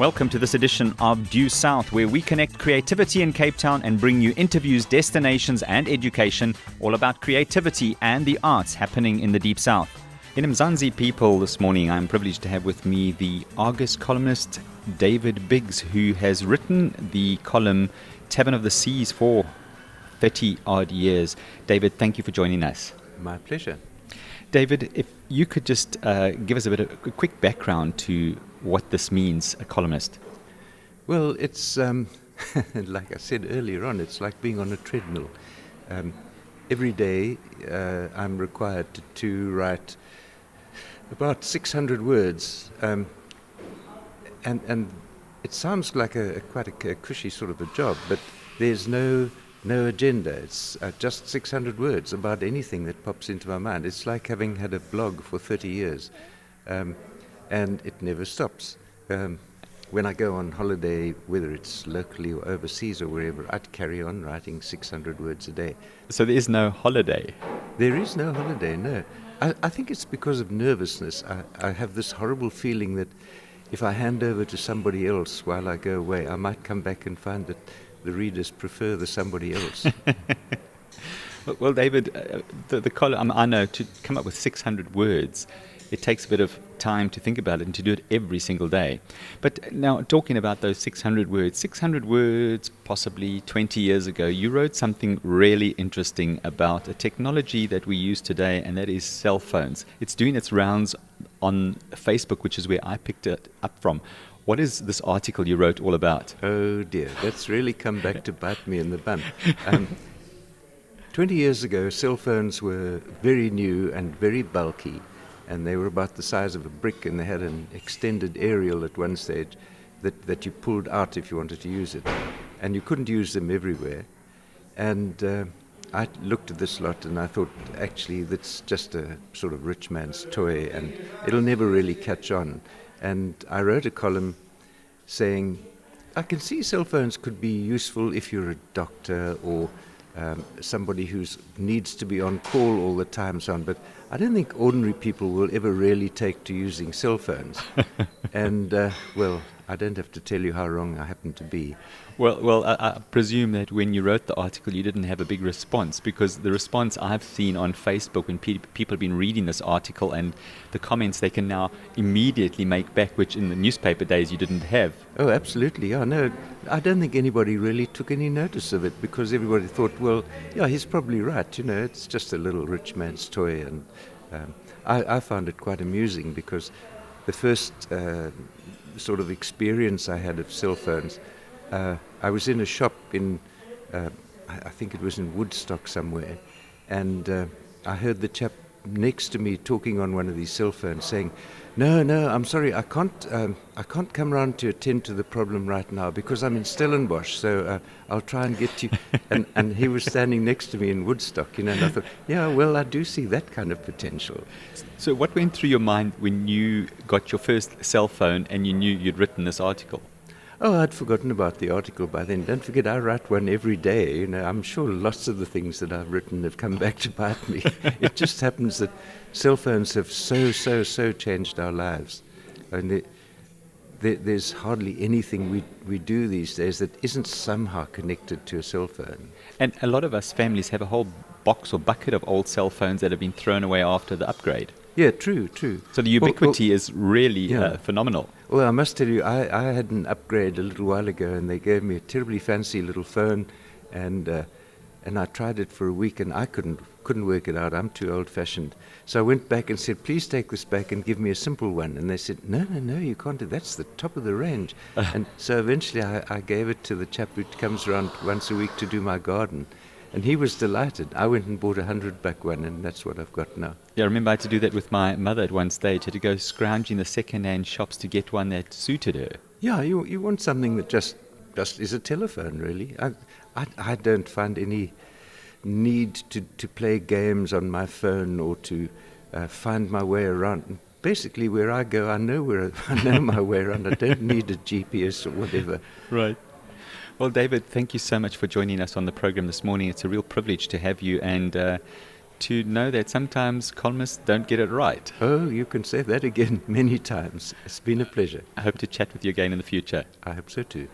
Welcome to this edition of Due South, where we connect creativity in Cape Town and bring you interviews, destinations and education, all about creativity and the arts happening in the Deep South. In Mzansi People this morning, I'm privileged to have with me the Argus columnist David Biggs, who has written the column Tavern of the Seas for 30 odd years. David, thank you for joining us. My pleasure. David, if you could just give us a quick background to what this means, a columnist. Well, it's like I said earlier on, it's like being on a treadmill. Every day I'm required to write about 600 words, and it sounds like quite a cushy sort of a job, but there's no agenda. It's just 600 words about anything that pops into my mind. It's like having had a blog for 30 years, and it never stops. When I go on holiday, whether it's locally or overseas or wherever, I'd carry on writing 600 words a day. So there is no holiday? There is no holiday, no. I think it's because of nervousness. I have this horrible feeling that if I hand over to somebody else while I go away, I might come back and find that the readers prefer the somebody else. Well, David, the column, I know, to come up with 600 words, it takes a bit of time to think about it and to do it every single day. But now, talking about those 600 words, possibly 20 years ago, you wrote something really interesting about a technology that we use today, and that is cell phones. It's doing its rounds on Facebook, which is where I picked it up from. What is this article you wrote all about? Oh dear, that's really come back to bite me in the bum. 20 years ago, cell phones were very new and very bulky, and they were about the size of a brick, and they had an extended aerial at one stage that you pulled out if you wanted to use it. And you couldn't use them everywhere. And I looked at this lot and I thought, actually, that's just a sort of rich man's toy, and it'll never really catch on. And I wrote a column saying, I can see cell phones could be useful if you're a doctor or somebody who needs to be on call all the time, so on, but I don't think ordinary people will ever really take to using cell phones. And, well, I don't have to tell you how wrong I happen to be. Well, I presume that when you wrote the article, you didn't have a big response, because the response I've seen on Facebook when people have been reading this article and the comments they can now immediately make back, which in the newspaper days you didn't have. Oh, absolutely. Yeah, no, I don't think anybody really took any notice of it, because everybody thought, well, yeah, he's probably right. You know, it's just a little rich man's toy. And I found it quite amusing, because the first sort of experience I had of cell phones, I was in a shop in, I think it was in Woodstock somewhere, and I heard the chap next to me talking on one of these cell phones saying, no, I'm sorry, I can't come round to attend to the problem right now because I'm in Stellenbosch, so I'll try and get you. And he was standing next to me in Woodstock, you know, and I thought, yeah, well, I do see that kind of potential. So what went through your mind when you got your first cell phone and you knew you'd written this article? Oh, I'd forgotten about the article by then. Don't forget, I write one every day. You know, I'm sure lots of the things that I've written have come back to bite me. It just happens that cell phones have so changed our lives. And there's hardly anything we do these days that isn't somehow connected to a cell phone. And a lot of us families have a whole box or bucket of old cell phones that have been thrown away after the upgrade. Yeah, true. So the ubiquity is really phenomenal. Well, I must tell you, I had an upgrade a little while ago, and they gave me a terribly fancy little phone, and I tried it for a week, and I couldn't work it out. I'm too old-fashioned. So I went back and said, please take this back and give me a simple one. And they said, no, you can't do that. That's the top of the range. And so eventually I gave it to the chap who comes around once a week to do my garden. And he was delighted. I went and bought a $100 one, and that's what I've got now. Yeah, I remember I had to do that with my mother at one stage. I had to go scrounging the second-hand shops to get one that suited her. Yeah, you want something that just is a telephone, really. I don't find any need to play games on my phone or to find my way around. Basically, where I go, I know my way around. I don't need a GPS or whatever. Right. Well, David, thank you so much for joining us on the program this morning. It's a real privilege to have you, and to know that sometimes columnists don't get it right. Oh, you can say that again many times. It's been a pleasure. I hope to chat with you again in the future. I hope so too.